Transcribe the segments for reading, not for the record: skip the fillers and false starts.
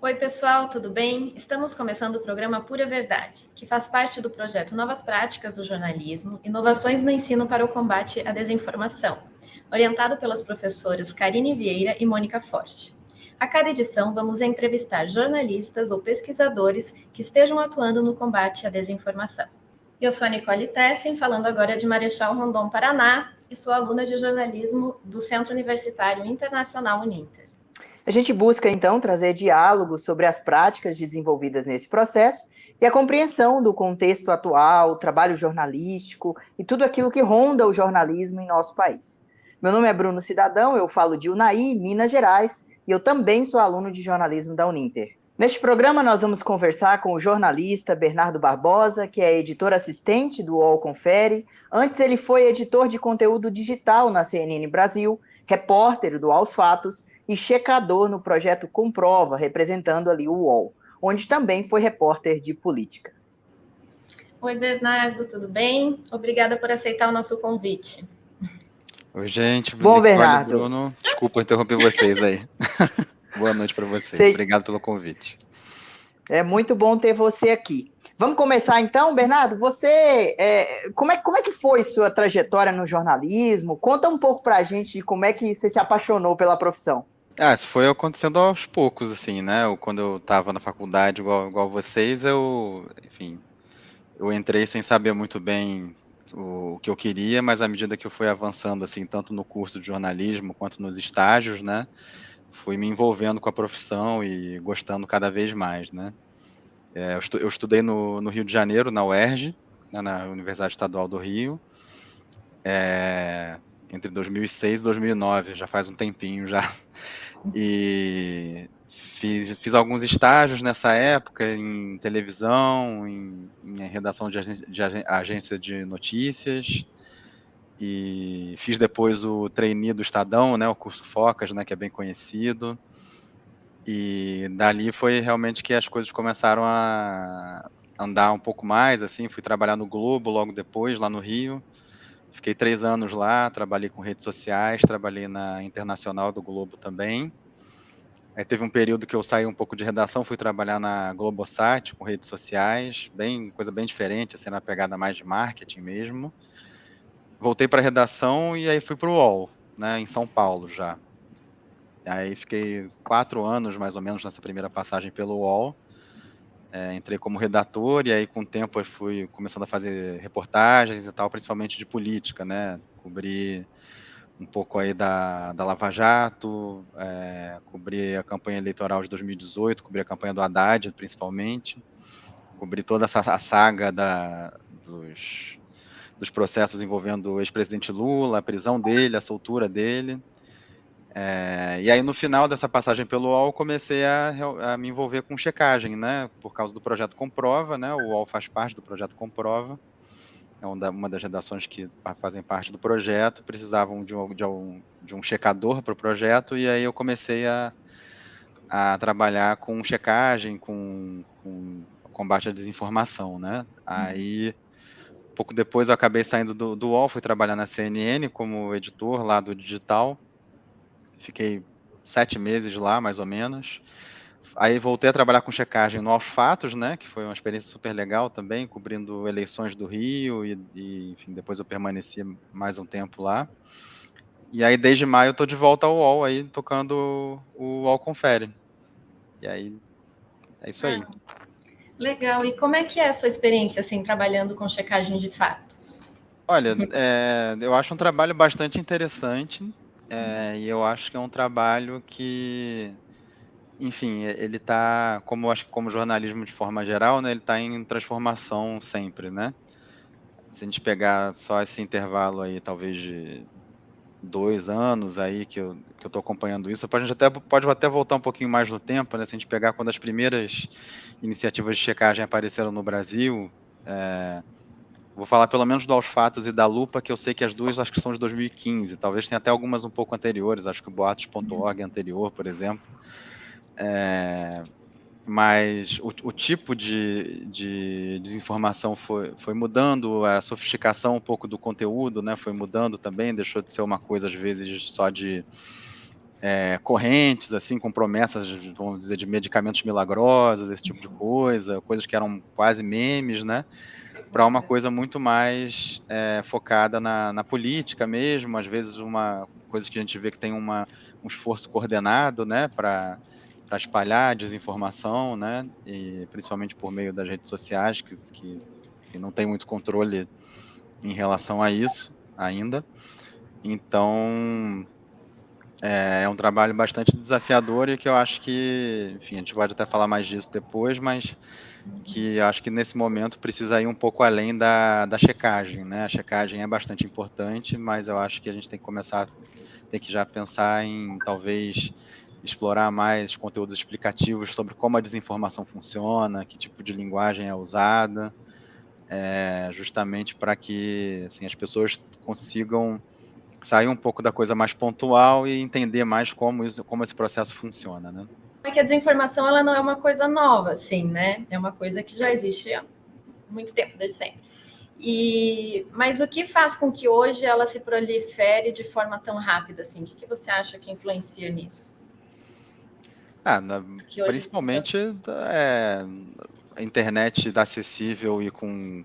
Oi, pessoal, tudo bem? Estamos começando o programa Pura Verdade, que faz parte do projeto Novas Práticas do Jornalismo, Inovações no Ensino para o Combate à Desinformação, orientado pelas professoras Karine Vieira e Mônica Forte. A cada edição, vamos entrevistar jornalistas ou pesquisadores que estejam atuando no combate à desinformação. Eu sou a Nicole Tessen, falando agora de Marechal Rondon, Paraná, e sou aluna de jornalismo do Centro Universitário Internacional Uninter. A gente busca, então, trazer diálogos sobre as práticas desenvolvidas nesse processo e a compreensão do contexto atual, trabalho jornalístico e tudo aquilo que ronda o jornalismo em nosso país. Meu nome é Bruno Cidadão, eu falo de Unai, Minas Gerais, e eu também sou aluno de jornalismo da Uninter. Neste programa, nós vamos conversar com o jornalista Bernardo Barbosa, que é editor assistente do UOL Confere. Antes, ele foi editor de conteúdo digital na CNN Brasil, repórter do Aos Fatos e checador no projeto Comprova, representando ali o UOL, onde também foi repórter de política. Oi, Bernardo, tudo bem? Obrigada por aceitar o nosso convite. Oi, gente. Bom, Nicole, Bernardo. Bruno, desculpa interromper vocês aí. Boa noite para vocês. Obrigado pelo convite. É muito bom ter você aqui. Vamos começar então, Bernardo? Você, como é que foi sua trajetória no jornalismo? Conta um pouco para a gente de como é que você se apaixonou pela profissão. Isso foi acontecendo aos poucos, assim, né? Quando eu estava na faculdade, igual vocês, eu entrei sem saber muito bem o que eu queria, mas à medida que eu fui avançando, assim, tanto no curso de jornalismo quanto nos estágios, né? Fui me envolvendo com a profissão e gostando cada vez mais, né? Eu estudei no Rio de Janeiro, na UERJ, né, na Universidade Estadual do Rio, entre 2006 e 2009, já faz um tempinho já. E fiz alguns estágios nessa época em televisão, em redação de agência de notícias, e fiz depois o trainee do Estadão, né, o curso Focas, né, que é bem conhecido. E dali foi realmente que as coisas começaram a andar um pouco mais, assim, fui trabalhar no Globo logo depois, lá no Rio. Fiquei 3 anos lá, trabalhei com redes sociais, trabalhei na Internacional do Globo também. Aí teve um período que eu saí um pouco de redação, fui trabalhar na Globosat com redes sociais, coisa bem diferente, assim, na pegada mais de marketing mesmo. Voltei para a redação e aí fui para o UOL, né, em São Paulo já. Aí fiquei 4 anos, mais ou menos, nessa primeira passagem pelo UOL. Entrei como redator e aí, com o tempo, eu fui começando a fazer reportagens e tal, principalmente de política, né? Cobri um pouco aí da Lava Jato, cobri a campanha eleitoral de 2018, cobri a campanha do Haddad, principalmente. Cobri toda a saga dos processos envolvendo o ex-presidente Lula, a prisão dele, a soltura dele. E aí, no final dessa passagem pelo UOL, comecei a me envolver com checagem, né? Por causa do projeto Comprova, né? O UOL faz parte do projeto Comprova. É uma das redações que fazem parte do projeto, precisavam de um checador para o projeto, e aí eu comecei a trabalhar com checagem, com combate à desinformação, né? Aí, pouco depois, eu acabei saindo do UOL, fui trabalhar na CNN como editor lá do digital. Fiquei 7 meses lá, mais ou menos. Aí voltei a trabalhar com checagem no Aos Fatos, né, que foi uma experiência super legal também, cobrindo eleições do Rio, enfim, depois eu permaneci mais um tempo lá. E aí, desde maio, eu tô de volta ao UOL, aí, tocando o UOL Confere. E aí, é isso aí. Legal. E como é que é a sua experiência, assim, trabalhando com checagem de fatos? Olha, eu acho um trabalho bastante interessante, e eu acho que é um trabalho que, enfim, ele está, como eu acho que como jornalismo de forma geral, né, ele está em transformação sempre, né? Se a gente pegar só esse intervalo aí, talvez de 2 anos aí que eu estou acompanhando isso, a gente pode até voltar um pouquinho mais no tempo, né? Se a gente pegar quando as primeiras iniciativas de checagem apareceram no Brasil, vou falar pelo menos do Aos Fatos e da Lupa, que eu sei que as duas acho que são de 2015, talvez tenha até algumas um pouco anteriores, acho que o Boatos.org é anterior, por exemplo. Mas o tipo de desinformação foi mudando, a sofisticação um pouco do conteúdo, né, foi mudando também, deixou de ser uma coisa, às vezes, só de correntes, assim, com promessas, vamos dizer, de medicamentos milagrosos, esse tipo de coisa, coisas que eram quase memes, né? Para uma coisa muito mais focada na política mesmo, às vezes uma coisa que a gente vê que tem um esforço coordenado, né, para espalhar desinformação, né, e principalmente por meio das redes sociais, que enfim, não tem muito controle em relação a isso ainda. Então, é um trabalho bastante desafiador e que eu acho que, enfim, a gente pode até falar mais disso depois, mas que eu acho que nesse momento precisa ir um pouco além da checagem, né? A checagem é bastante importante, mas eu acho que a gente tem que já pensar em talvez explorar mais conteúdos explicativos sobre como a desinformação funciona, que tipo de linguagem é usada, justamente para que assim, as pessoas consigam sair um pouco da coisa mais pontual e entender mais como esse processo funciona, né? É que a desinformação ela não é uma coisa nova, assim, né? É uma coisa que já existe há muito tempo, desde sempre. Mas o que faz com que hoje ela se prolifere de forma tão rápida assim? O que você acha que influencia nisso? Principalmente a internet acessível e com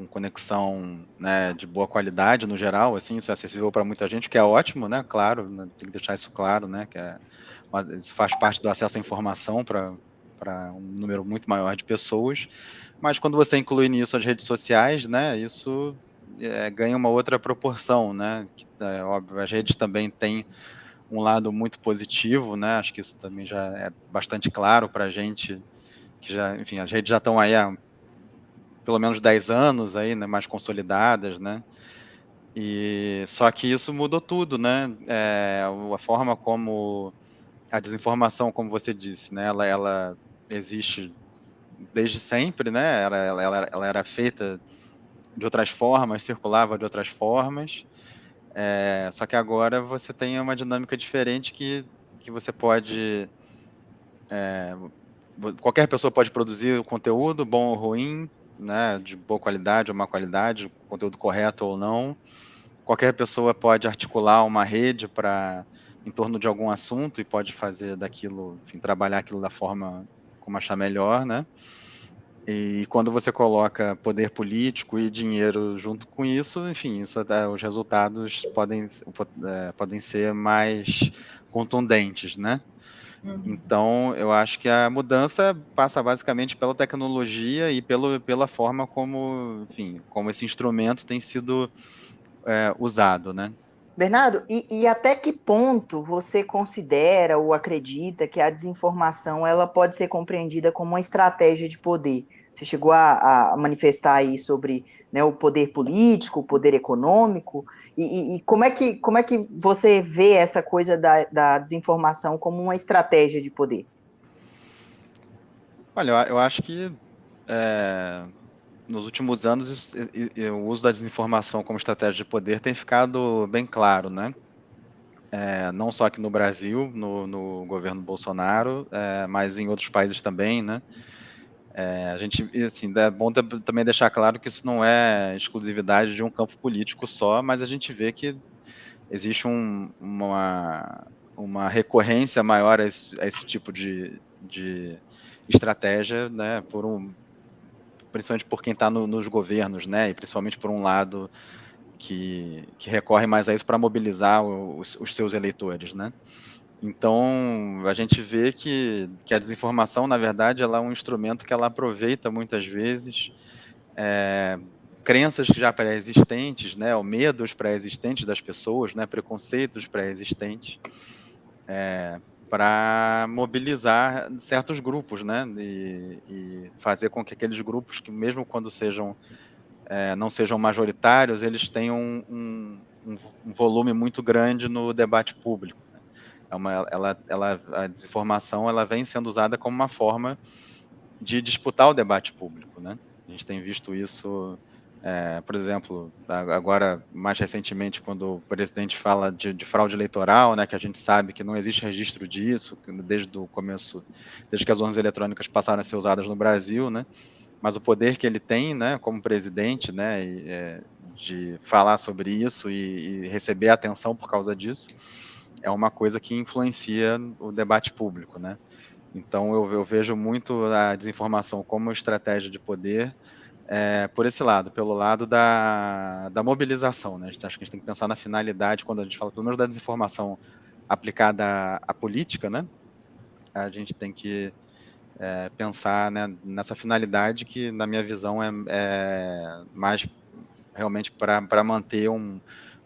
conexão, né, de boa qualidade no geral, assim, isso é acessível para muita gente, o que é ótimo, né? Claro, né, tem que deixar isso claro, né? Isso faz parte do acesso à informação para um número muito maior de pessoas. Mas quando você inclui nisso as redes sociais, né? Isso ganha uma outra proporção, né? Óbvio, as redes também têm um lado muito positivo, né? Acho que isso também já é bastante claro para a gente, que já, enfim, as redes já estão aí há pelo menos 10 anos aí, né, mais consolidadas, né? E só que isso mudou tudo, né? A forma como a desinformação, como você disse, né? Ela existe desde sempre, né? Ela era feita de outras formas, circulava de outras formas. Só que agora você tem uma dinâmica diferente que você pode. Qualquer pessoa pode produzir conteúdo, bom ou ruim, né, de boa qualidade ou má qualidade, conteúdo correto ou não. Qualquer pessoa pode articular uma rede em torno de algum assunto e pode fazer daquilo, enfim, trabalhar aquilo da forma como achar melhor, né? E quando você coloca poder político e dinheiro junto com isso, enfim, os resultados podem ser mais contundentes, né? Então, eu acho que a mudança passa basicamente pela tecnologia e pela forma como, enfim, como esse instrumento tem sido usado, né? Bernardo, e até que ponto você considera ou acredita que a desinformação ela pode ser compreendida como uma estratégia de poder? Você chegou a manifestar aí sobre, né, o poder político, o poder econômico, e como é que você vê essa coisa da desinformação como uma estratégia de poder? Olha, eu acho que nos últimos anos o uso da desinformação como estratégia de poder tem ficado bem claro, né? Não só aqui no Brasil, no governo Bolsonaro, mas em outros países também, né? A gente, assim, é bom também deixar claro que isso não é exclusividade de um campo político só, mas a gente vê que existe uma recorrência maior a esse tipo de estratégia, né? Principalmente por quem está nos governos, né? E principalmente por um lado que recorre mais a isso para mobilizar os seus eleitores, né? Então, a gente vê que a desinformação, na verdade, ela é um instrumento que ela aproveita muitas vezes crenças já pré-existentes, né, ou medos pré-existentes das pessoas, né, preconceitos pré-existentes, para mobilizar certos grupos, né, e fazer com que aqueles grupos que mesmo quando não sejam majoritários, eles tenham um volume muito grande no debate público. Né? A desinformação ela vem sendo usada como uma forma de disputar o debate público. Né? A gente tem visto isso, por exemplo, agora, mais recentemente, quando o presidente fala de fraude eleitoral, né, que a gente sabe que não existe registro disso, desde o começo, desde que as urnas eletrônicas passaram a ser usadas no Brasil, né? Mas o poder que ele tem, né, como presidente, né, de falar sobre isso e receber atenção por causa disso, é uma coisa que influencia o debate público, né? Então, eu vejo muito a desinformação como estratégia de poder por esse lado, pelo lado da mobilização, né? Acho que a gente tem que pensar na finalidade, quando a gente fala, pelo menos, da desinformação aplicada à política, né? A gente tem que pensar, né, nessa finalidade que, na minha visão, é mais realmente para manter um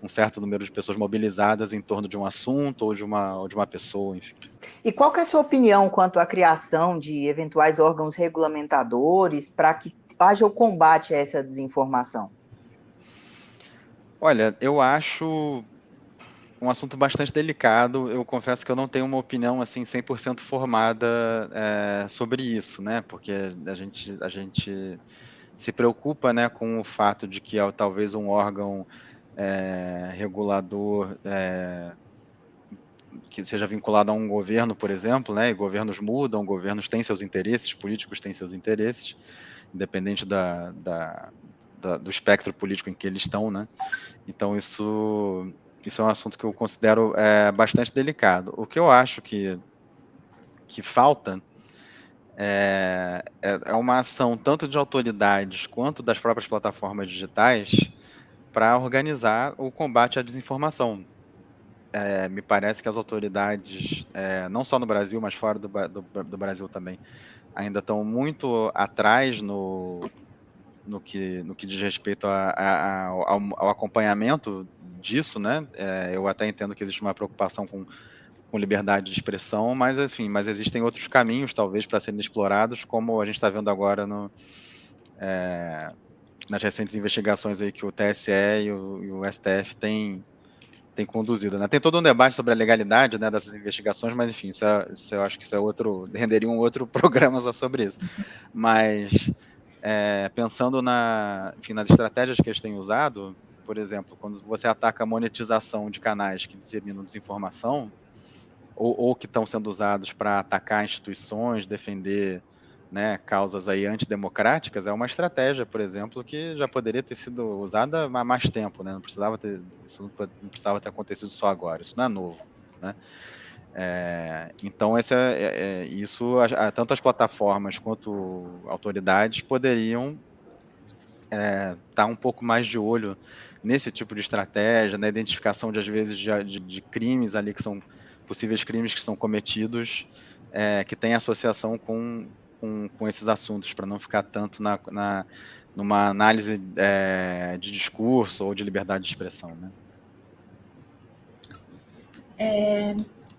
certo número de pessoas mobilizadas em torno de um assunto ou de uma pessoa, enfim. E qual que é a sua opinião quanto à criação de eventuais órgãos regulamentadores para que haja o combate a essa desinformação? Olha, eu acho um assunto bastante delicado. Eu confesso que eu não tenho uma opinião assim 100% formada sobre isso, né? Porque a gente se preocupa, né, com o fato de que talvez um órgão regulador que seja vinculado a um governo, por exemplo, né? E governos mudam, governos têm seus interesses, políticos têm seus interesses, independente do espectro político em que eles estão, né? Então isso é um assunto que eu considero bastante delicado. O que eu acho que falta é uma ação tanto de autoridades quanto das próprias plataformas digitais para organizar o combate à desinformação. Me parece que as autoridades, não só no Brasil, mas fora do Brasil também, ainda estão muito atrás no que diz respeito ao acompanhamento disso, né? Eu até entendo que existe uma preocupação com liberdade de expressão, mas enfim, mas existem outros caminhos talvez para serem explorados, como a gente está vendo agora nas recentes investigações aí que o TSE e o STF têm conduzido, né? Tem todo um debate sobre a legalidade, né, dessas investigações, mas enfim, isso eu acho que isso é renderia um outro programa só sobre isso. Mas pensando enfim, nas estratégias que eles têm usado, por exemplo, quando você ataca a monetização de canais que disseminam desinformação, ou que estão sendo usados para atacar instituições, defender, né, causas aí antidemocráticas, é uma estratégia, por exemplo, que já poderia ter sido usada há mais tempo, né? Isso não precisava ter acontecido só agora, isso não é novo, né? Então, tanto as plataformas quanto autoridades poderiam estar um pouco mais de olho nesse tipo de estratégia, na identificação de, às vezes, de crimes ali que são possíveis crimes que são cometidos, que têm associação com esses assuntos, para não ficar tanto numa análise de discurso ou de liberdade de expressão, né?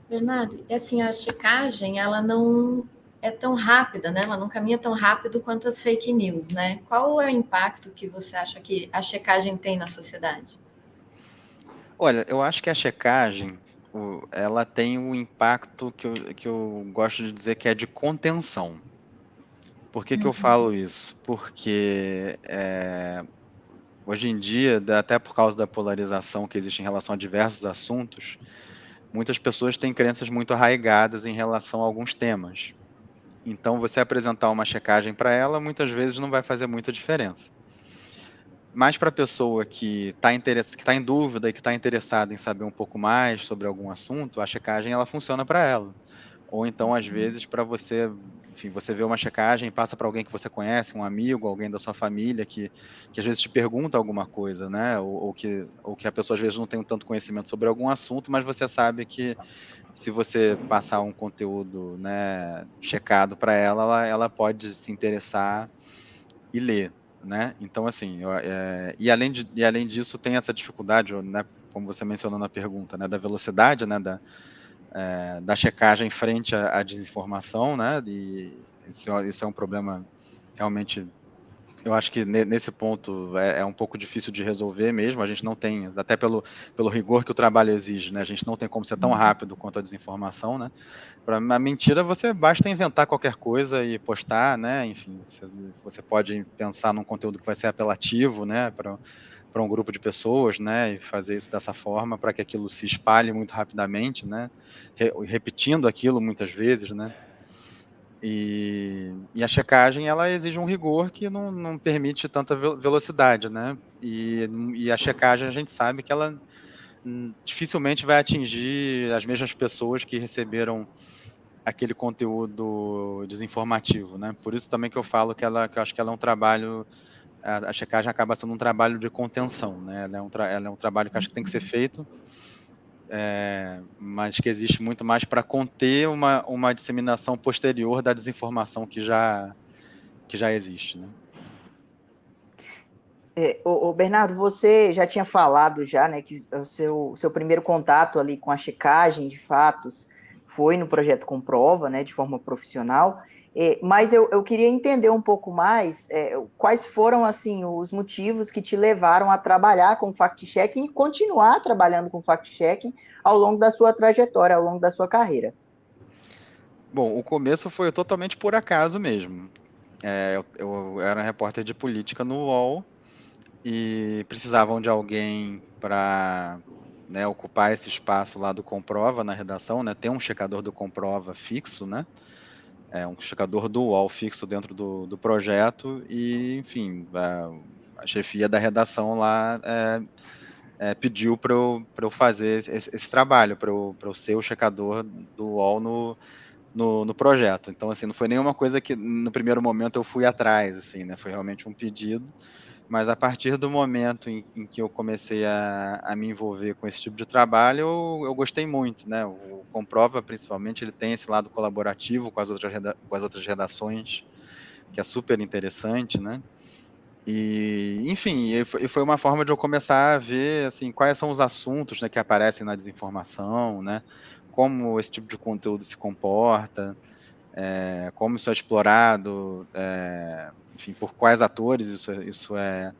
Bernardo, assim, a checagem, ela não é tão rápida, né? Ela não caminha tão rápido quanto as fake news, né? Qual é o impacto que você acha que a checagem tem na sociedade? Olha, eu acho que a checagem, ela tem um impacto que eu gosto de dizer que é de contenção. Por que eu falo isso? Porque hoje em dia, até por causa da polarização que existe em relação a diversos assuntos, muitas pessoas têm crenças muito arraigadas em relação a alguns temas. Então, você apresentar uma checagem para ela, muitas vezes não vai fazer muita diferença. Mas para a pessoa que está em dúvida e que está interessada em saber um pouco mais sobre algum assunto, a checagem ela funciona para ela. Ou então, às vezes, para você, enfim, você vê uma checagem, passa para alguém que você conhece, um amigo, alguém da sua família, que às vezes te pergunta alguma coisa, né? Ou que a pessoa às vezes não tem tanto conhecimento sobre algum assunto, mas você sabe que se você passar um conteúdo, né, checado para ela pode se interessar e ler, né? Então, assim, e além disso, tem essa dificuldade, né, como você mencionou na pergunta, né, da velocidade, né, da checagem frente à desinformação, né? E isso é um problema realmente. Eu acho que nesse ponto é um pouco difícil de resolver mesmo. A gente não tem, até pelo rigor que o trabalho exige, né? A gente não tem como ser tão rápido quanto a desinformação, né? Para a mentira, você basta inventar qualquer coisa e postar, né? Enfim, você pode pensar num conteúdo que vai ser apelativo, né? Para um grupo de pessoas, né, e fazer isso dessa forma para que aquilo se espalhe muito rapidamente, né, repetindo aquilo muitas vezes, né, e a checagem ela exige um rigor que não permite tanta velocidade, né, e a checagem a gente sabe que ela dificilmente vai atingir as mesmas pessoas que receberam aquele conteúdo desinformativo, né? Por isso também que eu falo que eu acho que ela é um trabalho, a checagem acaba sendo um trabalho de contenção, né? Ela é um trabalho que acho que tem que ser feito, mas que existe muito mais para conter uma disseminação posterior da desinformação que já existe, né? Bernardo, você já tinha falado já, né, que o seu primeiro contato ali com a checagem de fatos foi no projeto Comprova, né, de forma profissional, mas eu queria entender um pouco mais quais foram, assim, os motivos que te levaram a trabalhar com fact-checking e continuar trabalhando com fact-checking ao longo da sua trajetória, ao longo da sua carreira. Bom, o começo foi totalmente por acaso mesmo. Eu era repórter de política no UOL, e precisavam de alguém para, né, ocupar esse espaço lá do Comprova na redação, né? Tem um checador do Comprova fixo, né? Um checador do UOL fixo dentro do projeto e, enfim, a chefia da redação lá pediu para eu fazer esse trabalho, para eu ser o checador do UOL no projeto. Então, assim, não foi nenhuma coisa que no primeiro momento eu fui atrás, assim, né? Foi realmente um pedido. Mas a partir do momento em que eu comecei a me envolver com esse tipo de trabalho, eu gostei muito, né? O Comprova, principalmente, ele tem esse lado colaborativo com com as outras redações, que é super interessante, né? E, enfim, e foi uma forma de eu começar a ver, assim, quais são os assuntos, né, que aparecem na desinformação, né? Como esse tipo de conteúdo se comporta, como isso é explorado, enfim, por quais atores isso é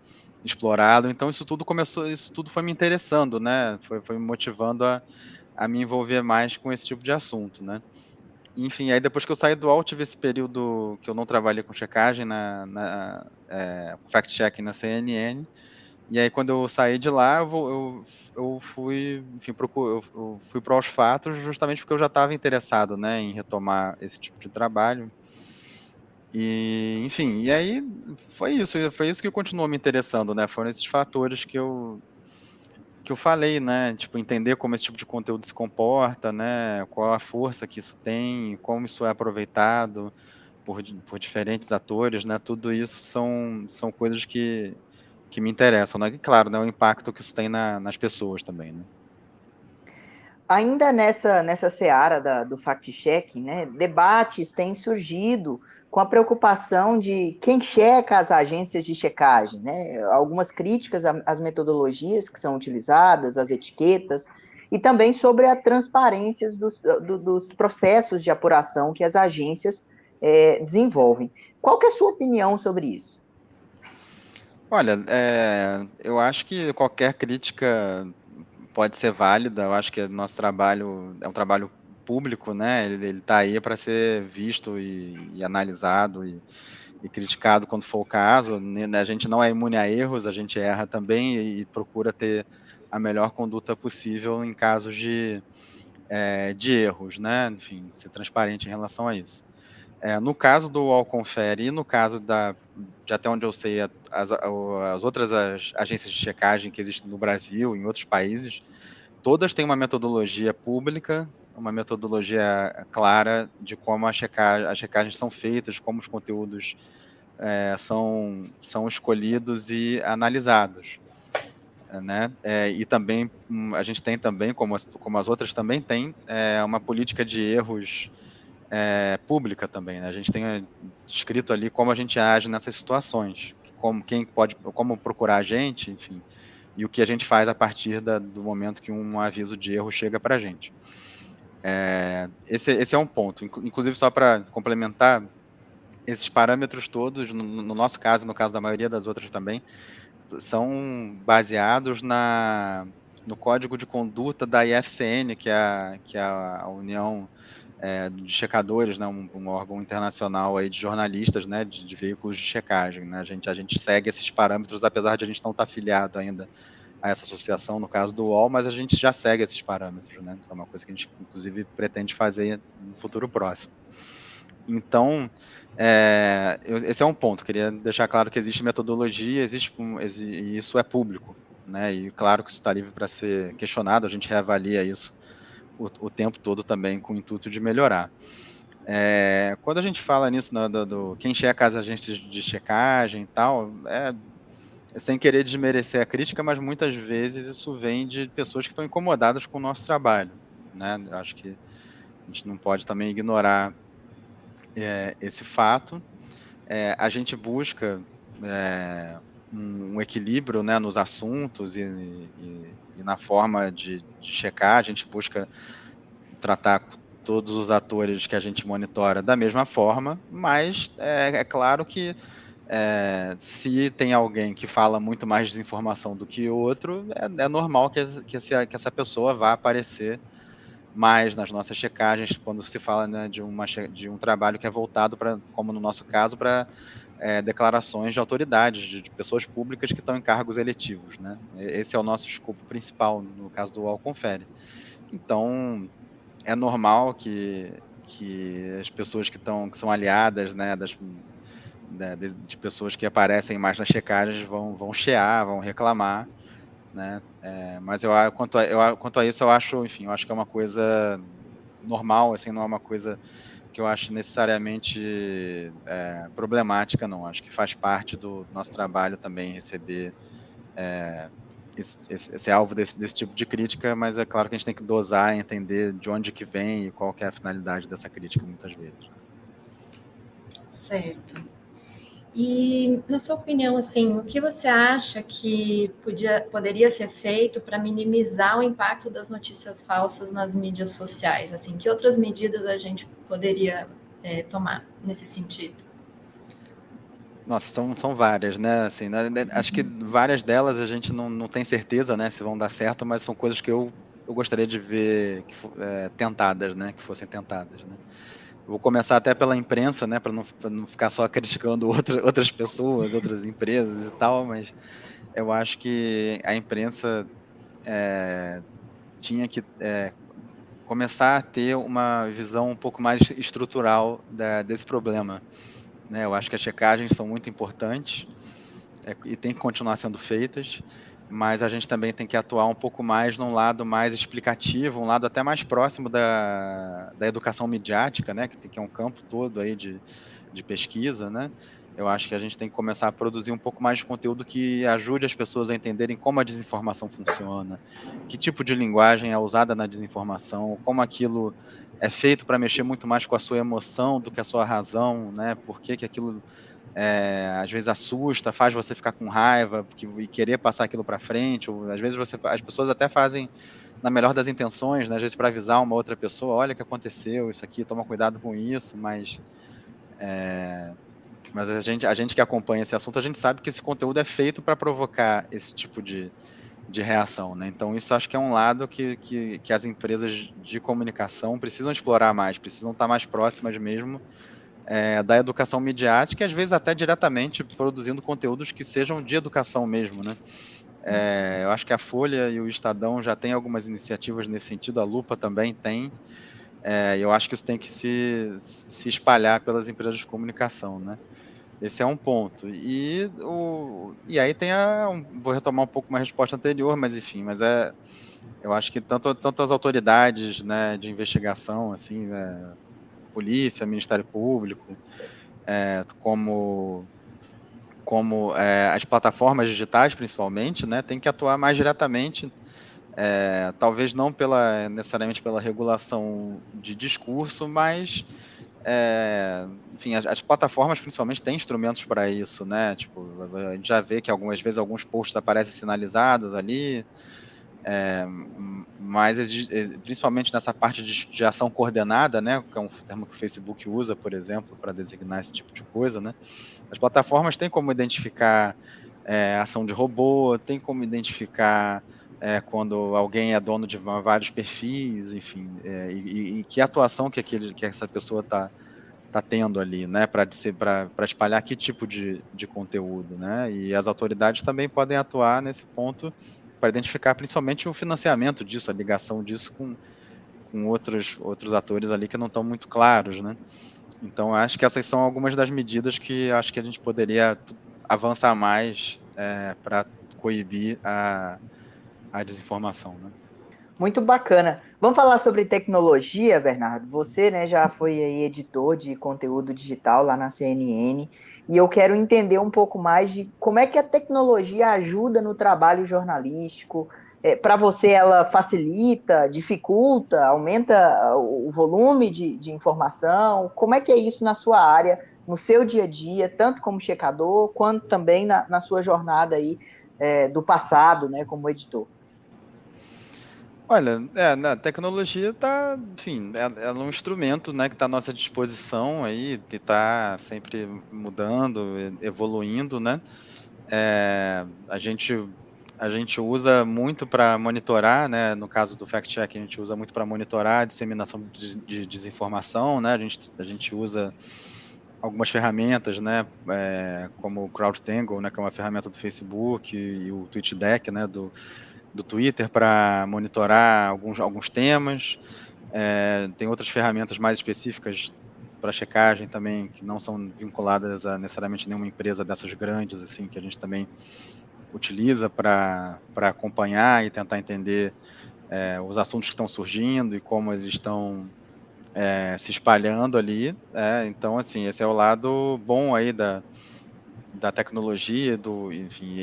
explorado. Então isso tudo foi me interessando, né? Foi me motivando a me envolver mais com esse tipo de assunto, né? Enfim, aí depois que eu saí do UOL, tive esse período que eu não trabalhei com checagem com fact-checking na CNN. E aí, quando eu saí de lá, eu fui, enfim, eu fui para os fatos justamente porque eu já estava interessado, né, em retomar esse tipo de trabalho. E, enfim, e aí foi isso que continuou me interessando, né? Foram esses fatores que eu falei, né? Tipo, entender como esse tipo de conteúdo se comporta, né? Qual a força que isso tem, como isso é aproveitado por diferentes atores, né? Tudo isso são coisas que me interessam, né? E claro, né? O impacto que isso tem nas pessoas também, né? Ainda nessa seara do fact-checking, né, debates têm surgido com a preocupação de quem checa as agências de checagem, né, algumas críticas às metodologias que são utilizadas, às etiquetas, e também sobre a transparência dos processos de apuração que as agências desenvolvem. Qual que é a sua opinião sobre isso? Olha, eu acho que qualquer crítica pode ser válida. Eu acho que o nosso trabalho é um trabalho público, né? Ele está aí para ser visto e analisado e criticado quando for o caso. A gente não é imune a erros, a gente erra também e procura ter a melhor conduta possível em casos de erros, né? Enfim, ser transparente em relação a isso. No caso do UOL Confere e no caso de até onde eu sei, as outras agências de checagem que existem no Brasil, em outros países, todas têm uma metodologia pública, uma metodologia clara de como as checagens são feitas, como os conteúdos são escolhidos e analisados, né? E também a gente tem também, como as outras também tem, uma política de erros pública também, né? A gente tem escrito ali como a gente age nessas situações, como procurar a gente, enfim, e o que a gente faz a partir do momento que um aviso de erro chega para a gente. Esse é um ponto. Inclusive, só para complementar, esses parâmetros todos, no nosso caso, no caso da maioria das outras também, são baseados no código de conduta da IFCN, que é a União de Checadores, né, um órgão internacional aí de jornalistas, né, de veículos de checagem. Né, a gente segue esses parâmetros, apesar de a gente não estar afiliado ainda a essa associação, no caso do UOL, mas a gente já segue esses parâmetros, né? É uma coisa que a gente, inclusive, pretende fazer no futuro próximo. Então, esse é um ponto. Queria deixar claro que existe metodologia, e isso é público, né? E claro que isso está livre para ser questionado, a gente reavalia isso o tempo todo também com o intuito de melhorar. Quando a gente fala nisso, quem checa as agências de checagem e tal, sem querer desmerecer a crítica, mas muitas vezes isso vem de pessoas que estão incomodadas com o nosso trabalho, né? Eu acho que a gente não pode também ignorar esse fato. A gente busca um equilíbrio, né, nos assuntos e na forma de checar, a gente busca tratar todos os atores que a gente monitora da mesma forma, mas é claro que se tem alguém que fala muito mais desinformação do que o outro, é normal que essa pessoa vá aparecer mais nas nossas checagens, quando se fala, né, de um trabalho que é voltado para, como no nosso caso, para declarações de autoridades, de pessoas públicas que estão em cargos eletivos, né? Esse é o nosso escopo principal, no caso do UOL Confere. Então, é normal que as pessoas que são aliadas, né, de pessoas que aparecem mais nas checagens vão chiar, vão reclamar, né? Mas quanto a isso, eu acho, enfim, eu acho que é uma coisa normal, assim, não é uma coisa que eu acho necessariamente problemática, não. Acho que faz parte do nosso trabalho também receber esse alvo desse tipo de crítica, mas é claro que a gente tem que dosar e entender de onde que vem e qual que é a finalidade dessa crítica, muitas vezes. Certo. E, na sua opinião, assim, o que você acha que poderia ser feito para minimizar o impacto das notícias falsas nas mídias sociais? Assim, que outras medidas a gente poderia tomar nesse sentido? Nossa, são várias, né? Assim, acho que várias delas a gente não tem certeza, né, se vão dar certo, mas são coisas que eu gostaria de ver tentadas, né, que fossem tentadas, né? Vou começar até pela imprensa, né, para não ficar só criticando outras pessoas, outras empresas e tal, mas eu acho que a imprensa tinha que começar a ter uma visão um pouco mais estrutural desse problema, né? Eu acho que as checagens são muito importantes e tem que continuar sendo feitas, mas a gente também tem que atuar um pouco mais num lado mais explicativo, um lado até mais próximo da educação midiática, né, que é um campo todo aí de pesquisa, né? Eu acho que a gente tem que começar a produzir um pouco mais de conteúdo que ajude as pessoas a entenderem como a desinformação funciona, que tipo de linguagem é usada na desinformação, como aquilo é feito para mexer muito mais com a sua emoção do que a sua razão, né? Por que aquilo às vezes assusta, faz você ficar com raiva e querer passar aquilo para frente, ou às vezes as pessoas até fazem na melhor das intenções, né, às vezes para avisar uma outra pessoa, olha o que aconteceu, isso aqui, toma cuidado com isso, mas a gente que acompanha esse assunto, a gente sabe que esse conteúdo é feito para provocar esse tipo de reação, né? Então isso acho que é um lado que as empresas de comunicação precisam explorar mais, precisam estar mais próximas mesmo da educação midiática e às vezes até diretamente produzindo conteúdos que sejam de educação mesmo, né? Eu acho que a Folha e o Estadão já têm algumas iniciativas nesse sentido, a Lupa também tem, e eu acho que isso tem que se espalhar pelas empresas de comunicação, né? Esse é um ponto. E aí vou retomar um pouco uma resposta anterior, mas enfim, eu acho que tanto as autoridades, né, de investigação, assim, polícia, Ministério Público, como as plataformas digitais, principalmente, né, tem que atuar mais diretamente, talvez não necessariamente pela regulação de discurso, mas, enfim, as plataformas, principalmente, têm instrumentos para isso, né, tipo, a gente já vê que algumas vezes alguns posts aparecem sinalizados ali, mas principalmente nessa parte de ação coordenada, né, que é um termo que o Facebook usa, por exemplo, para designar esse tipo de coisa, né, as plataformas têm como identificar ação de robô, tem como identificar quando alguém é dono de vários perfis, enfim, e que atuação que essa pessoa está tendo ali, né, para espalhar que tipo de conteúdo, né, e as autoridades também podem atuar nesse ponto para identificar principalmente o financiamento disso, a ligação disso com outros atores ali que não estão muito claros, né. Então, acho que essas são algumas das medidas que acho que a gente poderia avançar mais para coibir a desinformação, né? Muito bacana. Vamos falar sobre tecnologia, Bernardo. Você, né, já foi aí editor de conteúdo digital lá na CNN, e eu quero entender um pouco mais de como é que a tecnologia ajuda no trabalho jornalístico. Para você, ela facilita, dificulta, aumenta o volume de informação? Como é que é isso na sua área, no seu dia a dia, tanto como checador, quanto também na sua jornada aí, do passado, né, como editor? Olha, na tecnologia tá, enfim, é um instrumento, né, que está à nossa disposição aí, que está sempre mudando, evoluindo, né? A gente usa muito para monitorar, né? No caso do fact-check, a gente usa muito para monitorar a disseminação de desinformação, né? A gente usa algumas ferramentas, né? Como o CrowdTangle, né? Que é uma ferramenta do Facebook, e o TweetDeck, né? Do Twitter, para monitorar alguns temas. Tem outras ferramentas mais específicas para checagem também, que não são vinculadas a necessariamente nenhuma empresa dessas grandes, assim, que a gente também utiliza para acompanhar e tentar entender os assuntos que estão surgindo e como eles estão se espalhando ali. Então, assim, esse é o lado bom aí da tecnologia, enfim,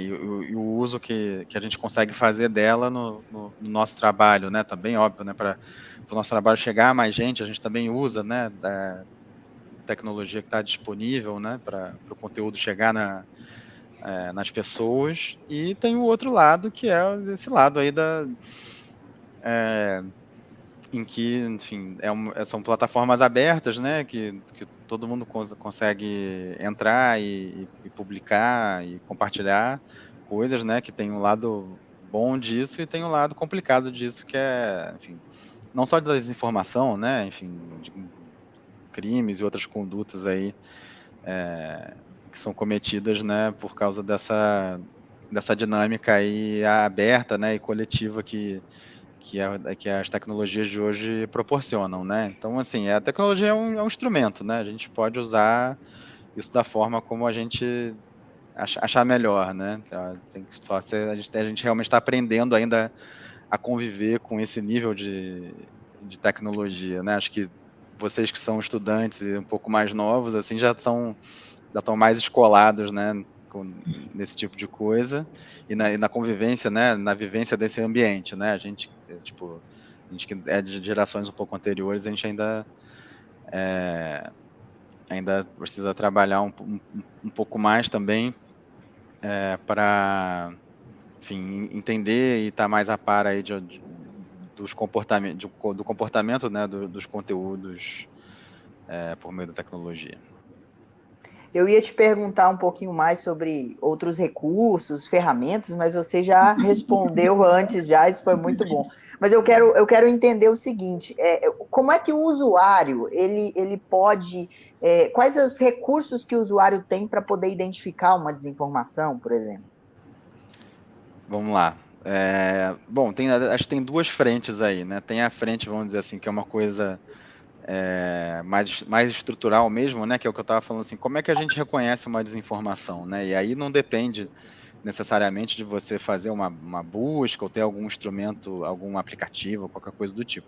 e o uso que a gente consegue fazer dela no nosso trabalho, né? Também, óbvio, né? Para o nosso trabalho chegar a mais gente, a gente também usa, né? Da tecnologia que está disponível, né? Para o conteúdo chegar nas pessoas. E tem o outro lado, que é esse lado aí em que, enfim, são plataformas abertas, né, que todo mundo consegue entrar e publicar e compartilhar coisas, né, que tem um lado bom disso e tem um lado complicado disso, que é, enfim, não só da desinformação, né, enfim, de crimes e outras condutas aí que são cometidas, né, por causa dessa dinâmica aí aberta, né, e coletiva que as tecnologias de hoje proporcionam, né? Então, assim, a tecnologia é um instrumento, né? A gente pode usar isso da forma como a gente achar melhor, né? Tem que só ser, a gente realmente está aprendendo ainda a conviver com esse nível de tecnologia, né? Acho que vocês que são estudantes e um pouco mais novos, assim, já estão mais escolados, né? Nesse tipo de coisa e na convivência, né? Na vivência desse ambiente, né? Tipo, a gente que é de gerações um pouco anteriores, a gente ainda precisa trabalhar um pouco mais também para, enfim, entender e estar mais a par aí dos comportamentos, do comportamento, né? Dos conteúdos por meio da tecnologia. Eu ia te perguntar um pouquinho mais sobre outros recursos, ferramentas, mas você já respondeu antes, já, isso foi muito bom. Mas eu quero entender o seguinte: como é que o usuário ele pode. Quais são os recursos que o usuário tem para poder identificar uma desinformação, por exemplo? Vamos lá. Bom, acho que tem duas frentes aí, né? Tem a frente, vamos dizer assim, que é uma coisa mais estrutural mesmo, né? Que é o que eu estava falando assim, como é que a gente reconhece uma desinformação, né? E aí não depende necessariamente de você fazer uma busca ou ter algum instrumento, algum aplicativo, qualquer coisa do tipo.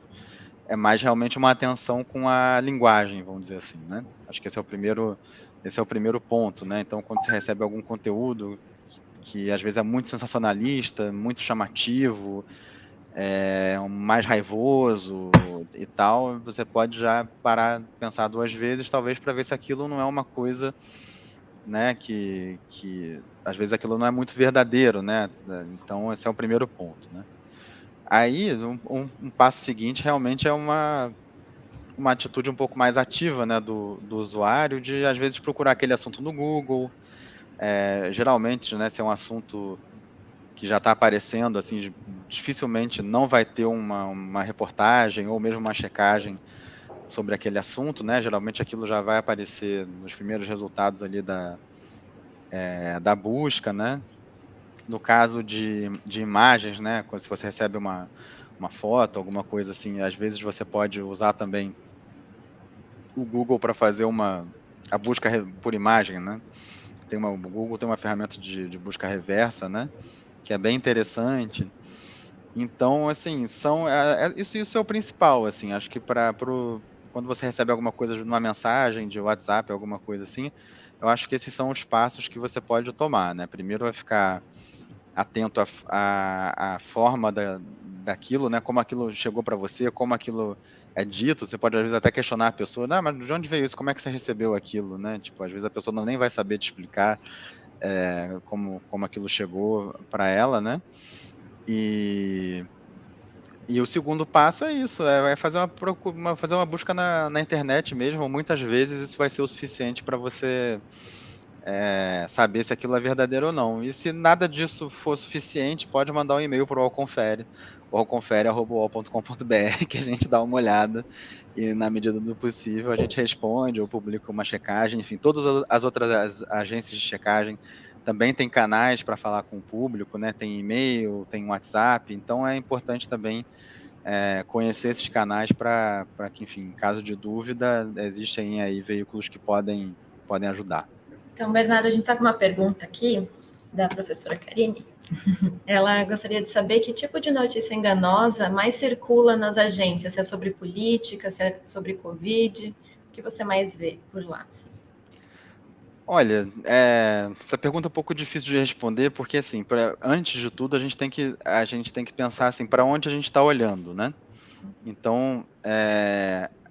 É mais realmente uma atenção com a linguagem, vamos dizer assim, né? Acho que esse é o primeiro ponto, né? Então, quando você recebe algum conteúdo que às vezes é muito sensacionalista, muito chamativo, mais raivoso e tal, você pode já parar, pensar duas vezes, talvez, para ver se aquilo não é uma coisa, né, que às vezes aquilo não é muito verdadeiro, né? Então, esse é o primeiro ponto, né? Aí, um passo seguinte realmente é uma atitude um pouco mais ativa, né, do usuário, de às vezes procurar aquele assunto no Google. Geralmente, né, se é um assunto que já está aparecendo, assim, dificilmente não vai ter uma reportagem ou mesmo uma checagem sobre aquele assunto, né? Geralmente aquilo já vai aparecer nos primeiros resultados ali da busca, né? No caso de imagens, né? Se você recebe uma foto, alguma coisa assim, às vezes você pode usar também o Google para fazer a busca por imagem, né? O Google tem uma ferramenta de busca reversa, né? que é bem interessante. Então, assim, isso é o principal, assim, acho que quando você recebe alguma coisa numa mensagem de WhatsApp, alguma coisa assim, eu acho que esses são os passos que você pode tomar, né? Primeiro vai ficar atento à forma daquilo, né? Como aquilo chegou para você, como aquilo é dito. Você pode, às vezes, até questionar a pessoa, não, mas de onde veio isso? Como é que você recebeu aquilo, né? Tipo, às vezes a pessoa nem vai saber te explicar como aquilo chegou para ela, né? E, e o segundo passo é isso, é fazer fazer uma busca na internet mesmo. Muitas vezes isso vai ser o suficiente para você saber se aquilo é verdadeiro ou não. E se nada disso for suficiente, pode mandar um e-mail para o Alconfere, alconfere@uol.com.br, que a gente dá uma olhada e, na medida do possível, a gente responde ou publica uma checagem. Enfim, todas as outras agências de checagem também têm canais para falar com o público, né? Tem e-mail, tem WhatsApp, então é importante também conhecer esses canais para que, enfim, em caso de dúvida, existem aí veículos que podem ajudar. Então, Bernardo, a gente está com uma pergunta aqui da professora Karine. Ela gostaria de saber que tipo de notícia enganosa mais circula nas agências, se é sobre política, se é sobre Covid, o que você mais vê por lá? Olha, essa pergunta é um pouco difícil de responder, porque assim, antes de tudo, a gente tem que pensar assim, para onde a gente está olhando, né? Então,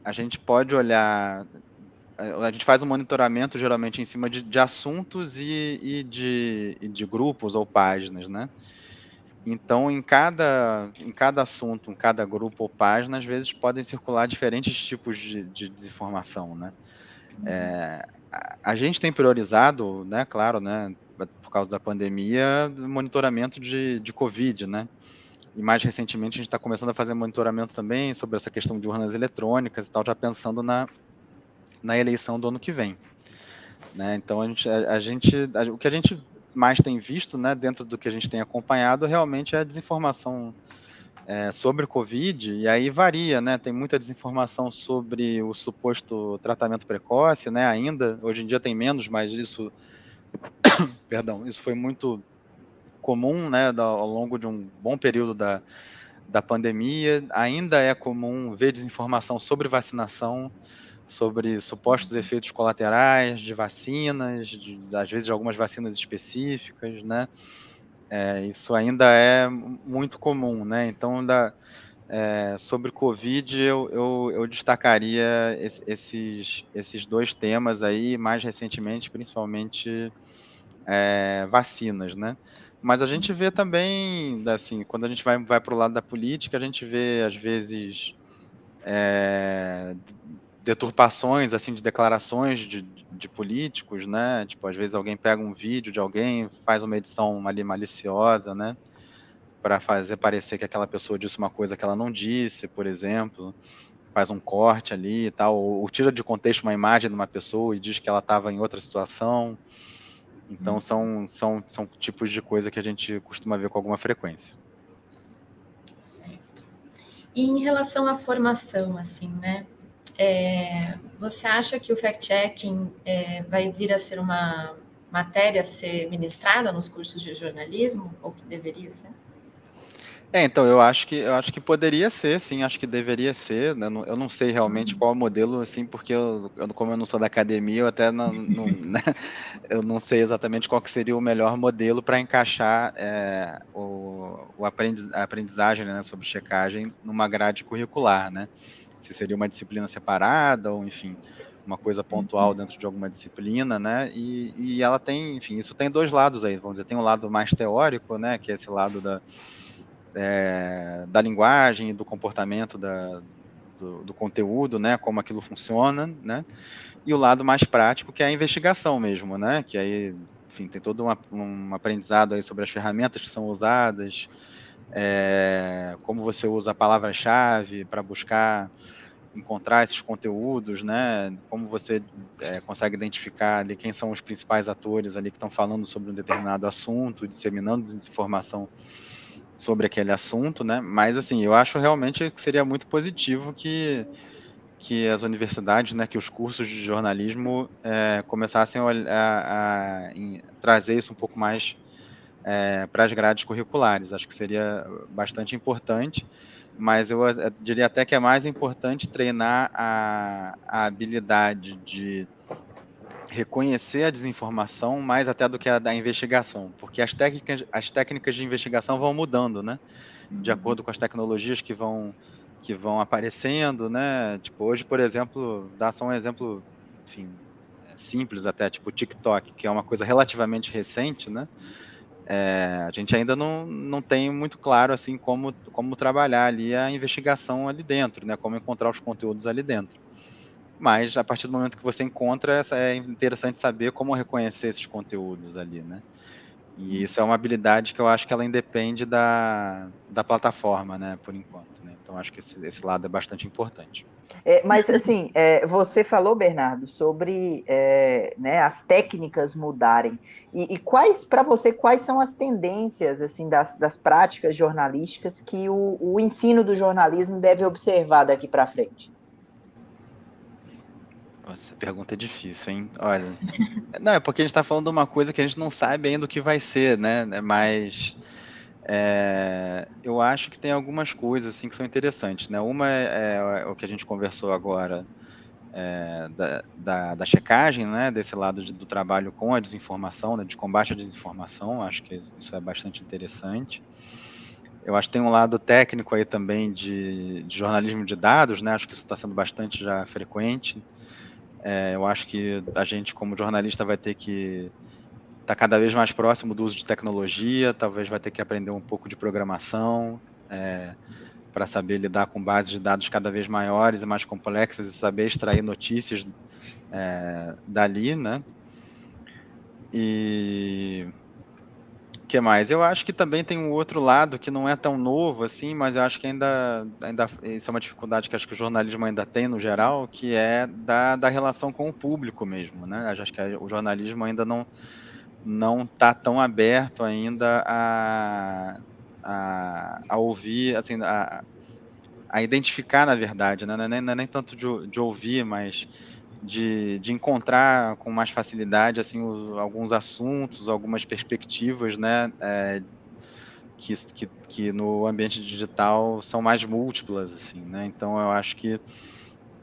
a gente pode olhar, a gente faz um monitoramento geralmente em cima de assuntos e de grupos ou páginas, né? Então, em cada assunto, em cada grupo ou página, às vezes podem circular diferentes tipos de desinformação, né? A gente tem priorizado, né, claro, né, por causa da pandemia, monitoramento de Covid, né? E mais recentemente a gente está começando a fazer monitoramento também sobre essa questão de urnas eletrônicas e tal, já pensando na eleição do ano que vem, né? Então o que a gente mais tem visto, né, dentro do que a gente tem acompanhado, realmente é a desinformação sobre o Covid, e aí varia, né? Tem muita desinformação sobre o suposto tratamento precoce, né? Ainda, hoje em dia tem menos, mas isso foi muito comum, né, ao longo de um bom período da pandemia. Ainda é comum ver desinformação sobre vacinação, sobre supostos efeitos colaterais de vacinas, às vezes de algumas vacinas específicas, né? Isso ainda é muito comum, né? Então, sobre Covid, eu destacaria esses dois temas aí, mais recentemente, principalmente vacinas, né? Mas a gente vê também, assim, quando a gente vai para o lado da política, a gente vê, às vezes, deturpações, assim, de declarações de políticos, né? Tipo, às vezes alguém pega um vídeo de alguém, faz uma edição ali maliciosa, né? Para fazer parecer que aquela pessoa disse uma coisa que ela não disse, por exemplo, faz um corte ali e tal, ou tira de contexto uma imagem de uma pessoa e diz que ela estava em outra situação. Então, são tipos de coisa que a gente costuma ver com alguma frequência. Certo. E em relação à formação, assim, né? Você acha que o fact-checking vai vir a ser uma matéria a ser ministrada nos cursos de jornalismo, ou que deveria ser? Então, eu acho que poderia ser, sim, acho que deveria ser, né? Eu não sei realmente qual é o modelo, assim, porque como eu não sou da academia, eu até né, eu não sei exatamente qual que seria o melhor modelo para encaixar a aprendizagem, né, sobre checagem numa grade curricular, né? Se seria uma disciplina separada ou, enfim, uma coisa pontual dentro de alguma disciplina, né? E ela tem, enfim, isso tem dois lados aí, vamos dizer, tem um lado mais teórico, né, que é esse lado da linguagem e do comportamento do conteúdo, né, como aquilo funciona, né, e o lado mais prático, que é a investigação mesmo, né, que aí, enfim, tem todo um aprendizado aí sobre as ferramentas que são usadas, como você usa a palavra-chave para buscar encontrar esses conteúdos, né, como você consegue identificar ali quem são os principais atores ali que estão falando sobre um determinado assunto, disseminando desinformação sobre aquele assunto, né? Mas assim, eu acho realmente que seria muito positivo que as universidades, né, que os cursos de jornalismo começassem trazer isso um pouco mais para as grades curriculares. Acho que seria bastante importante, mas eu diria até que é mais importante treinar a habilidade de reconhecer a desinformação mais até do que a da investigação, porque as técnicas de investigação vão mudando, né? De acordo com as tecnologias que vão aparecendo, né? Tipo, hoje, por exemplo, dá só um exemplo, enfim, simples até, tipo o TikTok, que é uma coisa relativamente recente, né? A gente ainda não tem muito claro assim como trabalhar ali a investigação ali dentro, né? Como encontrar os conteúdos ali dentro. Mas a partir do momento que você encontra, é interessante saber como reconhecer esses conteúdos ali, né? E isso é uma habilidade que eu acho que ela independe da plataforma, né? Por enquanto, né? Então acho que esse lado é bastante importante. Mas, assim, você falou, Bernardo, sobre né, as técnicas mudarem. E para você, quais são as tendências assim das práticas jornalísticas que o ensino do jornalismo deve observar daqui para frente? Essa pergunta é difícil, hein? Olha, não, é porque a gente está falando de uma coisa que a gente não sabe ainda o que vai ser, né? Mas eu acho que tem algumas coisas assim que são interessantes, né? Uma é o que a gente conversou agora, da checagem, né? Desse lado do trabalho com a desinformação, né? De combate à desinformação. Acho que isso é bastante interessante. Eu acho que tem um lado técnico aí também de jornalismo de dados, né? Acho que isso está sendo bastante já frequente. Eu acho que a gente, como jornalista, vai ter que estar cada vez mais próximo do uso de tecnologia, talvez vai ter que aprender um pouco de programação, para saber lidar com bases de dados cada vez maiores e mais complexas e saber extrair notícias dali, né? E o que mais? Eu acho que também tem um outro lado que não é tão novo assim, mas eu acho que ainda isso é uma dificuldade que acho que o jornalismo ainda tem no geral, que é da relação com o público mesmo, né? Eu acho que o jornalismo ainda não está tão aberto ainda a ouvir, assim, a identificar, na verdade, né? Não é nem tanto de ouvir, mas de encontrar com mais facilidade assim alguns assuntos, algumas perspectivas, né? Que no ambiente digital são mais múltiplas, assim, né? Então eu acho que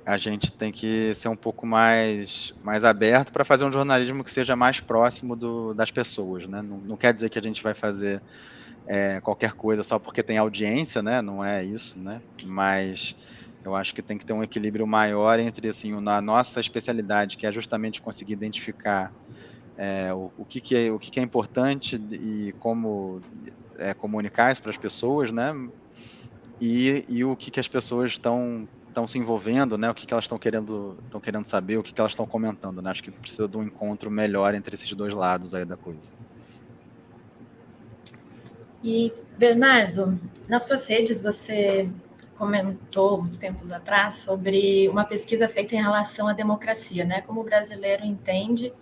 a gente tem que ser um pouco mais aberto para fazer um jornalismo que seja mais próximo das pessoas, né? Não quer dizer que a gente vai fazer qualquer coisa só porque tem audiência, né? Não é isso, né? Mas eu acho que tem que ter um equilíbrio maior entre assim, a nossa especialidade, que é justamente conseguir identificar o que é importante e como comunicar isso para as pessoas, né? E o que as pessoas estão se envolvendo, né? O que elas estão querendo saber, o que elas estão comentando, né? Acho que precisa de um encontro melhor entre esses dois lados aí da coisa. E, Bernardo, nas suas redes você comentou uns tempos atrás sobre uma pesquisa feita em relação à democracia, né? Como o brasileiro entende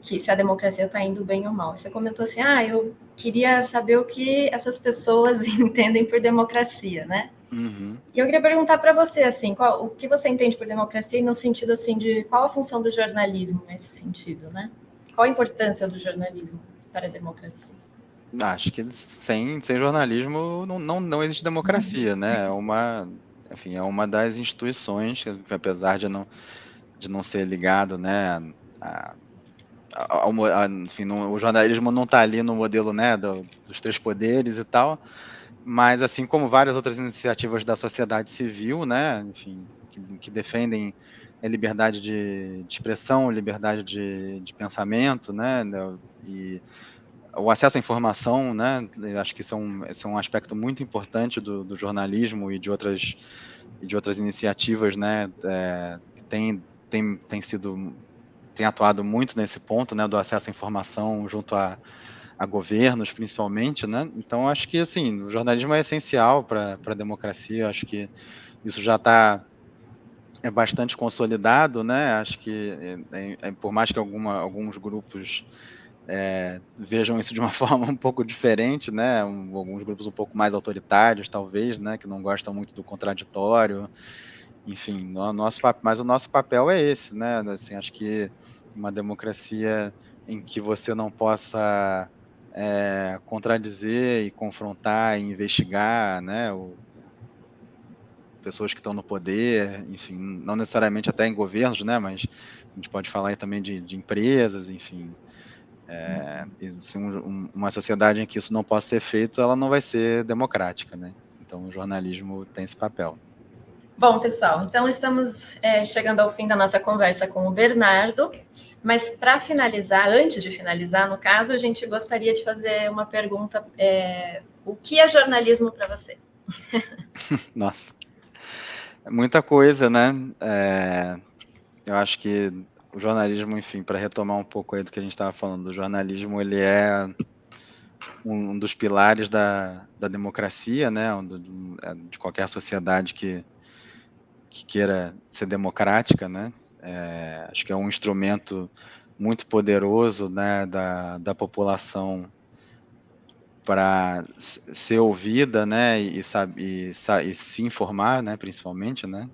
que se a democracia está indo bem ou mal. Você comentou assim, eu queria saber o que essas pessoas entendem por democracia, né? Uhum. E eu queria perguntar para você, assim, o que você entende por democracia e no sentido, assim, de qual a função do jornalismo nesse sentido, né? Qual a importância do jornalismo para a democracia? Acho que sem jornalismo não existe democracia, né? Enfim, é uma das instituições que, apesar de não ser ligado, né, enfim, o jornalismo não está ali no modelo, né, dos três poderes e tal, mas assim como várias outras iniciativas da sociedade civil, né, enfim, que defendem a liberdade de expressão, liberdade de pensamento, né, e o acesso à informação, né, eu acho que isso é um aspecto muito importante do jornalismo e de outras iniciativas, né, que tem atuado muito nesse ponto, né, do acesso à informação junto a governos, principalmente, né? Então, acho que, assim, o jornalismo é essencial para a democracia. Eu acho que isso já está bastante consolidado, né? Acho que, por mais que alguns grupos vejam isso de uma forma um pouco diferente, né? Alguns grupos um pouco mais autoritários, talvez, né? Que não gostam muito do contraditório. Enfim, mas o nosso papel é esse, né? Assim, acho que uma democracia em que você não possa contradizer e confrontar e investigar, né, pessoas que estão no poder, enfim, não necessariamente até em governos, né, mas a gente pode falar aí também de empresas, enfim. Se uma sociedade em que isso não possa ser feito, ela não vai ser democrática, né? Então o jornalismo tem esse papel. Bom, pessoal, então estamos chegando ao fim da nossa conversa com o Bernardo, mas para finalizar, antes de finalizar, no caso, a gente gostaria de fazer uma pergunta: o que é jornalismo para você? Nossa, muita coisa, né? Eu acho que o jornalismo, enfim, para retomar um pouco aí do que a gente estava falando, o jornalismo, ele é um dos pilares da democracia, né? De qualquer sociedade que queira ser democrática, né? Acho que é um instrumento muito poderoso, né, da população para ser ouvida, né, e se informar, né, principalmente, né.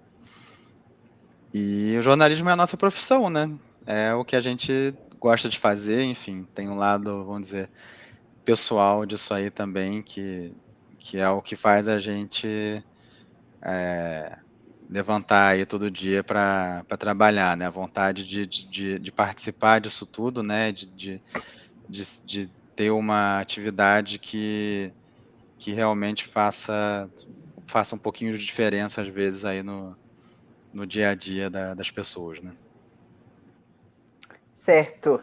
E o jornalismo é a nossa profissão, né. É o que a gente gosta de fazer, enfim, tem um lado, vamos dizer, pessoal disso aí também, que é o que faz a gente levantar aí todo dia para trabalhar, né? A vontade de participar disso tudo, né? De ter uma atividade que realmente faça um pouquinho de diferença, às vezes, aí no dia a dia das pessoas, né? Certo.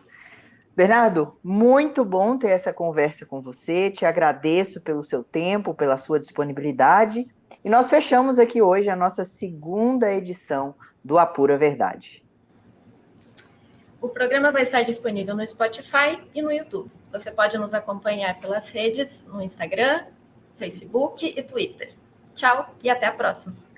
Bernardo, muito bom ter essa conversa com você. Te agradeço pelo seu tempo, pela sua disponibilidade. E nós fechamos aqui hoje a nossa segunda edição do Apura Verdade. O programa vai estar disponível no Spotify e no YouTube. Você pode nos acompanhar pelas redes no Instagram, Facebook e Twitter. Tchau e até a próxima!